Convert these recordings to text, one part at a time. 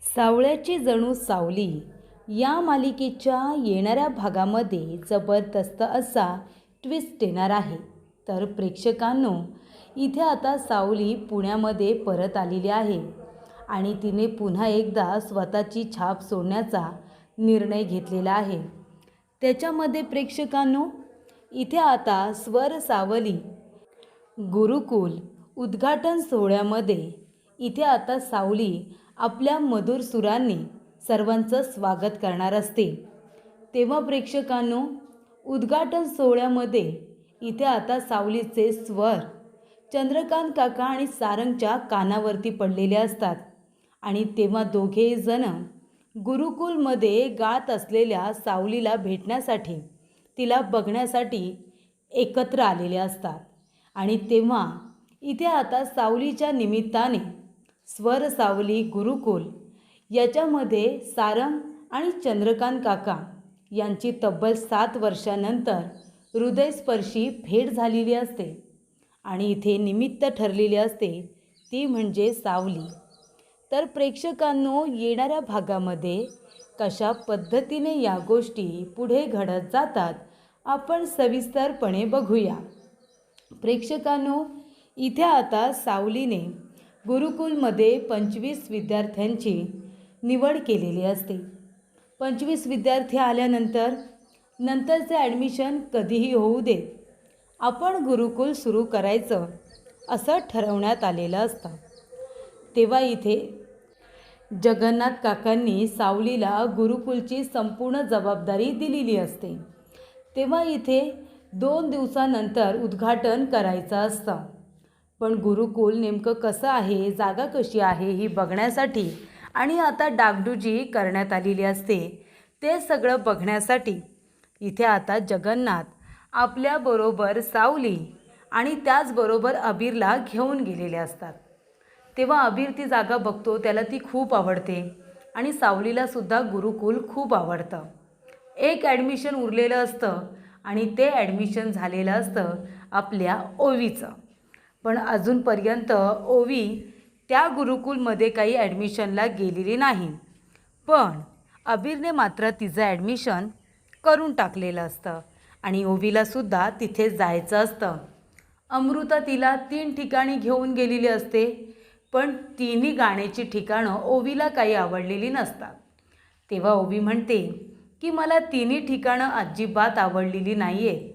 सावळ्याची जणू सावली या मालिकेच्या येणाऱ्या भागामध्ये जबरदस्त असा ट्विस्ट येणार आहे. तर प्रेक्षकांनो, इथे आता सावली पुण्यामध्ये परत आलेली आहे आणि तिने पुन्हा एकदा स्वतःची छाप सोडण्याचा निर्णय घेतलेला आहे. त्याच्यामध्ये प्रेक्षकांनो, इथे आता स्वर सावली गुरुकुल उद्घाटन सोहळ्यामध्ये इथे आता सावली आपल्या मधुर सुरांनी सर्वांचं स्वागत करणार असते. तेव्हा प्रेक्षकांनो, उद्घाटन सोहळ्यामध्ये इथे आता सावलीचे स्वर चंद्रकांत काका आणि सारंगच्या कानावरती पडलेले असतात आणि तेव्हा दोघेही जण गुरुकुलमध्ये गात असलेल्या सावलीला भेटण्यासाठी, तिला बघण्यासाठी एकत्र आलेले असतात. आणि तेव्हा इथे आता सावलीच्या निमित्ताने स्वर सावली गुरुकुल याच्यामध्ये सारंग आणि चंद्रकांत काका यांची तब्बल 7 वर्षानंतर हृदयस्पर्शी भेट झालेली असते आणि इथे निमित्त ठरलेली असते ती म्हणजे सावली. तर प्रेक्षकांनो, येणाऱ्या भागामध्ये कशा पद्धतीने या गोष्टी पुढे घडत जातात आपण सविस्तरपणे बघूया. प्रेक्षकांनो, इथे आता सावलीने गुरुकुलमध्ये 25 विद्यार्थ्यांची निवड केलेली असते. 25 विद्यार्थी आल्यानंतर नंतरचे ॲडमिशन कधीही होऊ दे, आपण गुरुकुल सुरू करायचं असं ठरवण्यात आलेलं असतं. तेव्हा इथे जगन्नाथ काकांनी सावलीला गुरुकुलची संपूर्ण जबाबदारी दिलेली असते. तेव्हा इथे 2 दिवसानंतर उद्घाटन करायचं असतं. पण गुरुकुल नेमकं कसं आहे, जागा कशी आहे ही बघण्यासाठी आणि आता डागडुजी करण्यात आलेली असते. ते सगळं बघण्यासाठी इथे आता जगन्नाथ आपल्याबरोबर सावली आणि त्याचबरोबर अबीरला घेऊन गेलेले असतात. तेव्हा अबीर ती जागा बघतो, त्याला ती खूप आवडते आणि सावलीलासुद्धा गुरुकुल खूप आवडतं. एक ॲडमिशन उरलेलं असतं आणि ते ॲडमिशन झालेलं असतं आपल्या ओवीचं. पण अजूनपर्यंत ओवी त्या गुरुकुलमध्ये काही ॲडमिशनला गेलेली नाही. पण अबीरने मात्र तिचं ॲडमिशन करून टाकलेलं असतं आणि ओवीलासुद्धा तिथे जायचं असतं. अमृता तिला 3 ठिकाणी घेऊन गेलेली असते, पण तिन्ही गाण्याची ठिकाणं ओवीला काही आवडलेली नसतात. तेव्हा ओवी म्हणते की मला तिन्ही ठिकाणं अजिबात आवडलेली नाही आहेत,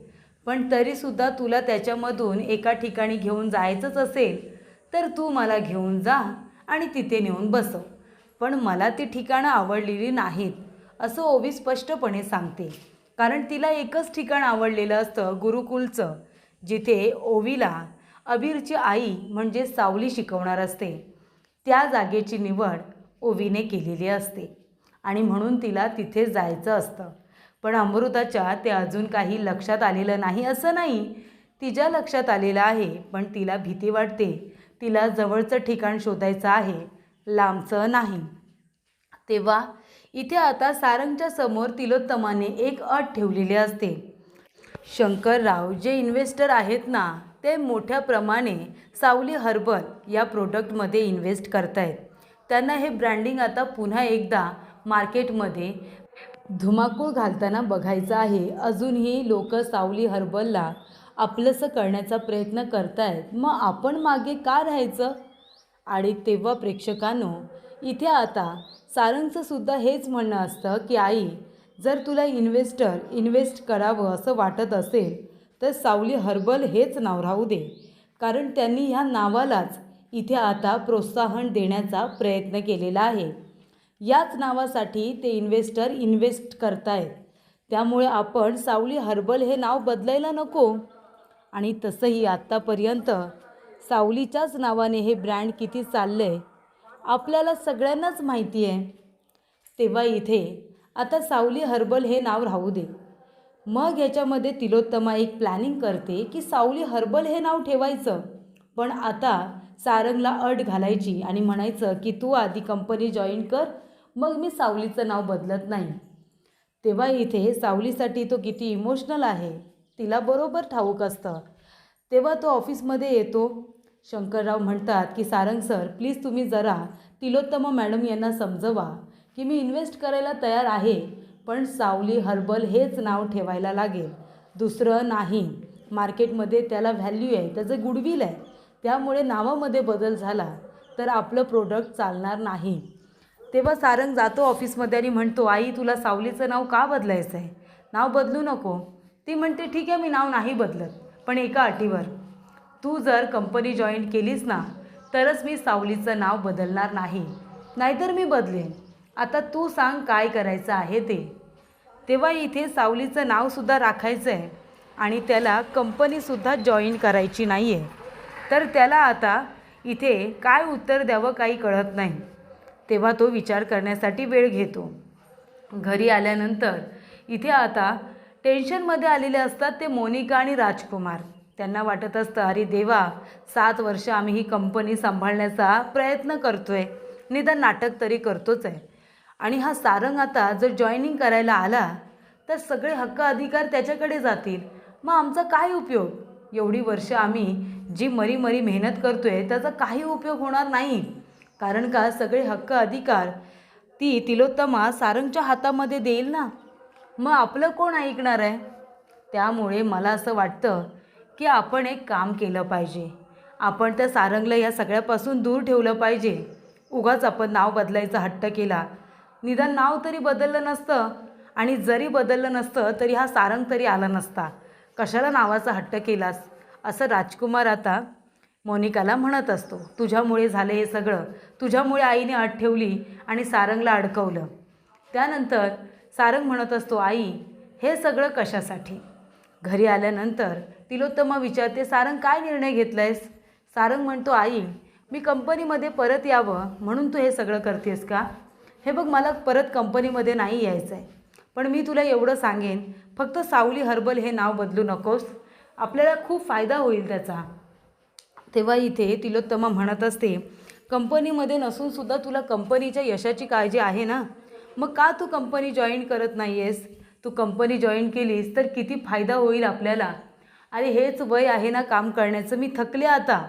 पण तरीसुद्धा तुला त्याच्यामधून एका ठिकाणी घेऊन जायचंच असेल तर तू मला घेऊन जा आणि तिथे नेऊन बसव, पण मला ती ठिकाणं आवडलेली नाहीत असं ओवी स्पष्टपणे सांगते. कारण तिला एकच ठिकाण आवडलेलं असतं गुरुकुलचं, जिथे ओवीला अबीरची आई म्हणजे सावली शिकवणार असते. त्या जागेची निवड ओवीने केलेली असते आणि म्हणून तिला तिथे जायचं असतं. पण अमृताच्या ते अजून काही लक्षात आलेलं नाही असं नाही, तिच्या लक्षात आलेलं आहे, पण तिला भीती वाटते. तिला जवळचं ठिकाण शोधायचं आहे, लांबचं नाही. तेव्हा इथे आता सारंगच्या समोर तिलोत्तमाने एक अट ठेवलेली असते. शंकरराव जे इन्व्हेस्टर आहेत ना, ते मोठ्या प्रमाणे सावली हर्बल या प्रोडक्टमध्ये इन्व्हेस्ट करत आहेत. त्यांना हे ब्रँडिंग आता पुन्हा एकदा मार्केटमध्ये धुमाकूळ घालताना बघायचं आहे. अजूनही लोक सावली हर्बलला आपलंसं करण्याचा प्रयत्न करत आहेत, मग आपण मागे का राहायचं. आणि तेव्हा प्रेक्षकांनो, इथे आता सारंगचं सुद्धा हेच म्हणणं असतं की आई, जर तुला इन्व्हेस्ट करावं असं वाटत असेल तर सावली हर्बल हेच नाव राहू दे. कारण त्यांनी ह्या नावालाच इथे आता प्रोत्साहन देण्याचा प्रयत्न केलेला आहे. याच नावासाठी ते इन्व्हेस्ट करतायत. त्यामुळे आपण सावली हर्बल हे नाव बदलायला नको. आणि तसंही आत्तापर्यंत सावलीच्याच नावाने हे ब्रँड किती चाललं आहे आपल्याला सगळ्यांनाच माहिती आहे. तेव्हा इथे आता सावली हर्बल हे नाव राहू दे. मग याच्यामध्ये तिलोत्तमा एक प्लॅनिंग करते की सावली हर्बल हे नाव ठेवायचं, पण आता सारंगला अट घालायची आणि म्हणायचं की तू आधी कंपनी जॉईन कर, मग मी सावलीचं नाव बदलत नाही. तेव्हा इथे सावलीसाठी तो किती इमोशनल आहे तिला बरोबर ठाऊक असतं. तेव्हा तो ऑफिसमध्ये येतो. शंकरराव म्हणतात की सारंग सर, प्लीज तुम्ही जरा तिलोत्तमा मॅडम यांना समजवा की मी इन्व्हेस्ट करायला तयार आहे, पण सावली हर्बल हेच नाव ठेवायला लागेल, दुसरं नाही. मार्केटमध्ये त्याला व्हॅल्यू आहे, त्याचं गुडविल आहे. त्यामुळे नावामध्ये बदल झाला तर आपलं प्रोडक्ट चालणार नाही. तेव्हा सारंग जातो ऑफिसमध्ये आणि म्हणतो, आई तुला सावलीचं नाव का बदलायचं आहे? नाव बदलू नको. ती म्हणते, ठीक आहे मी नाव नाही बदलत, पण एका अटीवर. तू जर कंपनी जॉईन केलीस ना तरच मी सावलीचं नाव बदलणार नाही, नाहीतर मी बदलेन. आता तू सांग काय करायचं आहे ते. तेव्हा इथे सावलीचं नावसुद्धा राखायचं आहे आणि त्याला कंपनीसुद्धा जॉईन करायची नाही आहे. तर त्याला आता इथे काय उत्तर द्यावं काही कळत नाही. तेव्हा तो विचार करण्यासाठी वेळ घेतो. घरी आल्यानंतर इथे आता टेन्शनमध्ये आलेले असतात ते मोनिका आणि राजकुमार. त्यांना वाटत असतं, अरे देवा, 7 वर्ष आम्ही ही कंपनी सांभाळण्याचा प्रयत्न करतो आहे, निदान नाटक तरी करतोच आहे. आणि हा सारंग आता जर जॉईनिंग करायला आला तर सगळे हक्क अधिकार त्याच्याकडे जातील. मग आमचा काय उपयोग? एवढी वर्ष आम्ही जी मरी मेहनत करतो आहे त्याचा काही उपयोग होणार नाही. कारण का सगळे हक्क अधिकार ती तिलोत्तमा सारंगच्या हातामध्ये देईल ना. मग आपलं कोण ऐकणार आहे? त्यामुळे मला असं वाटतं की आपण एक काम केलं पाहिजे. आपण त्या सारंगला या सगळ्यापासून दूर ठेवलं पाहिजे. उगाच आपण नाव बदलायचा हट्ट केला, निदान नाव तरी बदललं नसतं, आणि जरी बदललं नसतं तरी हा सारंग तरी आला नसता. कशाला नावाचा हट्ट केलास? असं राजकुमार आता मोनिकाला म्हणत असतो. तुझ्यामुळे झालं हे सगळं, तुझ्यामुळे आईने अट ठेवली आणि सारंगला अडकवलं. त्यानंतर सारंग म्हणत असतो, आई हे सगळं कशासाठी? घरी आल्यानंतर तिलोत्तमा विचारते, सारंग काय निर्णय घेतला आहेस? सारंग म्हणतो, आई मी कंपनीमध्ये परत यावं म्हणून तू हे सगळं करतेस का? हे बघ, मला परत कंपनीमध्ये नाही यायचं आहे, पण मी तुला एवढं सांगेन, फक्त सावली हर्बल हे नाव बदलू नकोस, आपल्याला खूप फायदा होईल त्याचा. तेव्हा इथे तिलोत्तमा म्हणत असते, कंपनीमध्ये नसूनसुद्धा तुला कंपनीच्या यशाची काळजी आहे ना, मग का तू कंपनी जॉईन करत नाही आहेस? तू कंपनी जॉईन केलीस तर किती फायदा होईल आपल्याला. अरे हेच वय आहे ना काम करण्याचं, मी थकले आता.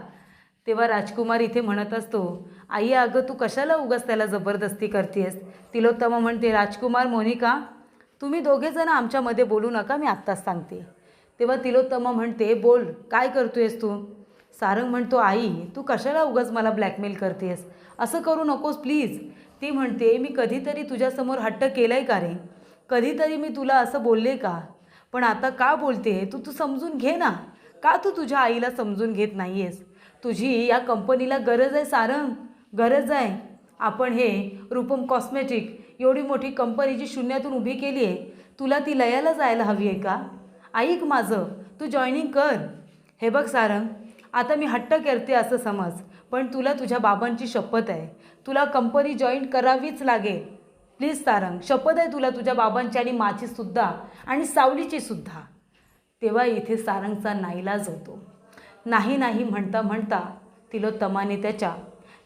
तेव्हा राजकुमार इथे म्हणत असतो, आई अगं तू कशाला उगाच त्याला जबरदस्ती करतेस? तिलोत्तमा म्हणते, राजकुमार, मोनिका तुम्ही दोघेजण आमच्यामध्ये बोलू नका, मी आत्ताच सांगते. तेव्हा तिलोत्तमा म्हणते, बोल काय करतोयस तू? सारंग म्हणतो, आई तू कशाला उगाच मला ब्लॅकमेल करतेस? असं करू नकोस प्लीज. ती म्हणते, मी कधीतरी तुझ्यासमोर हट्ट केला आहे का रे? कधीतरी मी तुला असं बोलले का? पण आता का बोलते तू समजून घे ना. का तू तुझ्या आईला समजून घेत नाही आहेस? तुझी या कंपनीला गरज आहे सारंग, गरज आहे. आपण हे रूपम कॉस्मेटिक एवढी मोठी कंपनी जी शून्यातून उभी केली आहे, तुला ती लयाला जायला हवी आहे का? ऐक माझं, तू जॉईनिंग कर. हे बघ सारंग, आता मी हट्ट करते असं समज, पण तुला तुझ्या बाबांची शपथ आहे, तुला कंपनी जॉईन करावीच लागेल. प्लीज सारंग, शपथ आहे तुला तुझ्या बाबांची आणि माझीसुद्धा आणि सावलीचीसुद्धा. तेव्हा इथे सारंगचा नाईलाज होतो. नाही नाही म्हणता म्हणता तिलोत्तमाने त्याच्या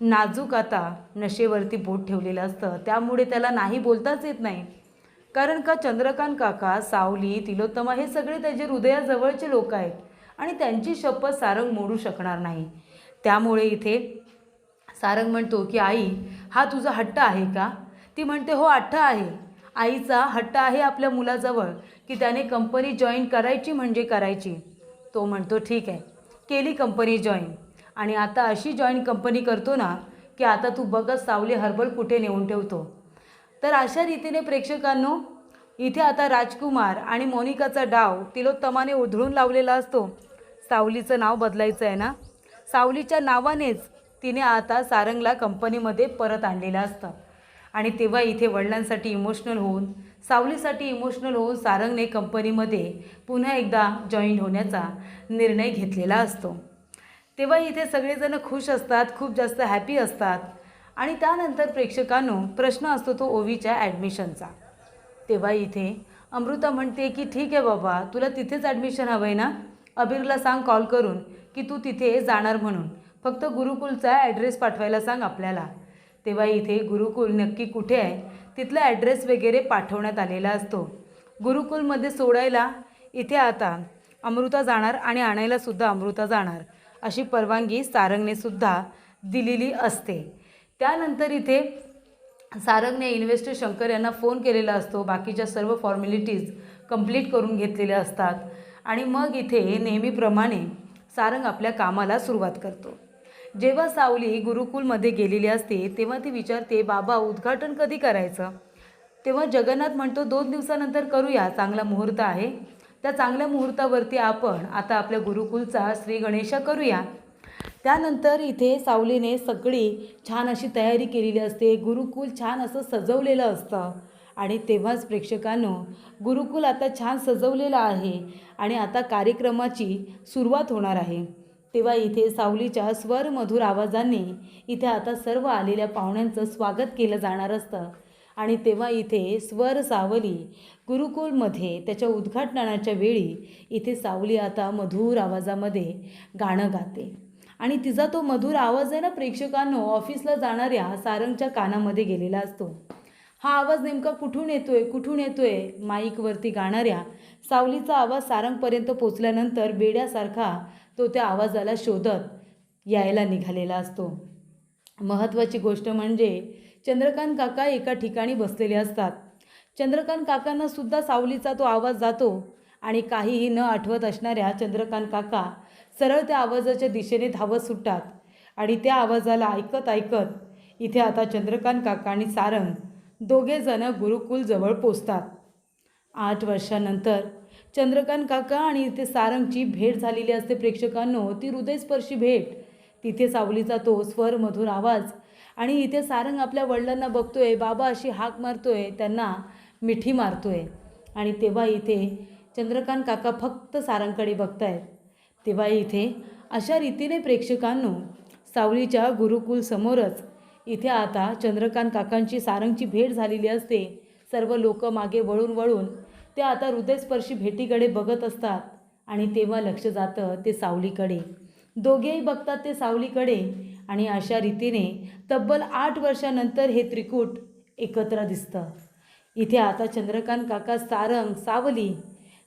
नाजूक आता नशेवरती बोट ठेवलेलं असतं, त्यामुळे त्याला नाही बोलताच येत नाही. कारण का चंद्रकांत काका, सावली, तिलोत्तमा हे सगळे त्याचे हृदयाजवळचे लोक आहेत आणि त्यांची शपथ सारंग मोडू शकणार नाही. त्यामुळे इथे सारंग म्हणतो की आई हा तुझा हट्ट आहे का? ती म्हणते, हो हट्ट आहे. आईचा हट्ट आहे आपल्या मुलाजवळ की त्याने कंपनी जॉईन करायची म्हणजे करायची. तो म्हणतो, ठीक आहे, केली कंपनी जॉईन, आणि आता अशी जॉईन कंपनी करतो ना की आता तू बघच सावली हर्बल कुठे नेऊन ठेवतो. तर अशा रीतीने प्रेक्षकांनो, इथे आता राजकुमार आणि मोनिकाचा डाव तिलोत्तमाने उधळून लावलेला असतो. सावलीचं नाव बदलायचं आहे ना, सावलीच्या नावानेच तिने आता सारंगला कंपनीमध्ये परत आणलेलं असतं. आणि तेव्हा इथे वडिलांसाठी इमोशनल होऊन, सावलीसाठी इमोशनल होऊन सारंगने कंपनीमध्ये पुन्हा एकदा जॉईन होण्याचा निर्णय घेतलेला असतो. तेव्हा इथे सगळेजण खुश असतात, खूप जास्त हॅपी असतात. आणि त्यानंतर प्रेक्षकांनो प्रश्न असतो तो ओवीच्या ॲडमिशनचा. तेव्हा इथे अमृता म्हणते की ठीक आहे बाबा, तुला तिथेच ॲडमिशन हवं आहे ना, अबीरला सांग कॉल करून की तू तिथे जाणार म्हणून, फक्त गुरुकुलचा ॲड्रेस पाठवायला सांग आपल्याला. तेव्हा इथे गुरुकुल नक्की कुठे आहे तिथला ॲड्रेस वगैरे पाठवण्यात आलेला असतो. गुरुकुलमध्ये सोडायला इथे आता अमृता जाणार आणि आणायलासुद्धा अमृता जाणार, अशी परवानगी सारंगने सुद्धा दिलेली असते. त्यानंतर इथे सारंगने इन्व्हेस्टर शंकर यांना फोन केलेला असतो, बाकीच्या सर्व फॉर्मॅलिटीज कंप्लीट करून घेतलेल्या असतात आणि मग इथे नेहमीप्रमाणे सारंग आपल्या कामाला सुरुवात करतो. जेव्हा सावली गुरुकुलमध्ये गेलेली असते तेव्हा ती विचारते, बाबा उद्घाटन कधी करायचं? तेव्हा जगन्नाथ म्हणतो 2 दिवसानंतर करूया, चांगला मुहूर्त आहे. त्या चांगल्या मुहूर्तावरती आपण आता आपल्या गुरुकुलचा श्री गणेशा करूया. त्यानंतर इथे सावलीने सगळी छान अशी तयारी केलेली असते, गुरुकुल छान असं सजवलेलं असतं आणि तेव्हाच प्रेक्षकांनो गुरुकुल आता छान सजवलेलं आहे आणि आता कार्यक्रमाची सुरुवात होणार आहे. तेव्हा इथे सावलीच्या स्वरमधुर आवाजाने इथे आता सर्व आलेल्या पाहुण्यांचं स्वागत केलं जाणार असतं आणि तेव्हा इथे स्वर सावली गुरुकुलमध्ये त्याच्या उद्घाटनाच्या वेळी इथे सावली आता मधुर आवाजामध्ये गाणं गाते आणि तिचा तो मधुर आवाज आहे ना प्रेक्षकांनो ऑफिसला जाणाऱ्या सारंगच्या कानामध्ये गेलेला असतो. हा आवाज नेमका कुठून येतोय माईकवरती गाणाऱ्या सावलीचा आवाज सारंगपर्यंत पोचल्यानंतर बेड्यासारखा तो त्या आवाजाला शोधत यायला निघालेला असतो. महत्त्वाची गोष्ट म्हणजे चंद्रकांत काका एका ठिकाणी बसलेले असतात. चंद्रकांत काकांना सुद्धा सावलीचा तो आवाज जातो आणि काहीही न आठवत असणाऱ्या चंद्रकांत काका सरळ त्या आवाजाच्या दिशेने धावत सुटतात आणि त्या आवाजाला ऐकत ऐकत इथे आता चंद्रकांत काका आणि सारंग दोघेजण गुरुकुलजवळ पोचतात. 8 वर्षानंतर चंद्रकांत काका आणि इथे सारंगची भेट झालेली असते प्रेक्षकांनो, ती हृदयस्पर्शी भेट. तिथे सावलीचा तो स्वर मधुर आवाज आणि इथे सारंग आपल्या वडिलांना बघतोय, बाबा अशी हाक मारतोय, त्यांना मिठी मारतोय आणि तेव्हा इथे चंद्रकांत काका फक्त सारंगकडे बघतायत. तेव्हा इथे अशा रीतीने प्रेक्षकांनो सावलीच्या गुरुकुलसमोरच इथे आता चंद्रकांत काकांची सारंगची भेट झालेली असते. सर्व लोक मागे वळून ते आता हृदयस्पर्शी भेटीकडे बघत असतात आणि तेव्हा लक्ष जातं ते सावलीकडे. दोघेही बघतात ते सावलीकडे आणि अशा रीतीने तब्बल 8 वर्षानंतर हे त्रिकूट एकत्र दिसतं. इथे आता चंद्रकांत काका, सारंग, सावली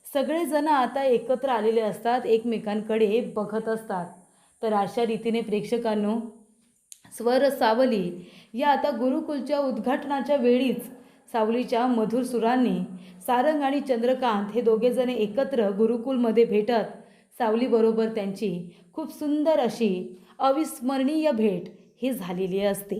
सगळेजण आता एकत्र आलेले असतात, एकमेकांकडे बघत असतात. तर अशा रीतीने प्रेक्षकांनो स्वर सावली या आता गुरुकुलच्या उद्घाटनाच्या वेळीच सावलीच्या मधुर सुरांनी सारंग आणि चंद्रकांत हे दोघेजण एकत्र गुरुकुलमध्ये भेटत सावलीबरोबर त्यांची खूप सुंदर अशी अविस्मरणीय भेट ही झालेली असते.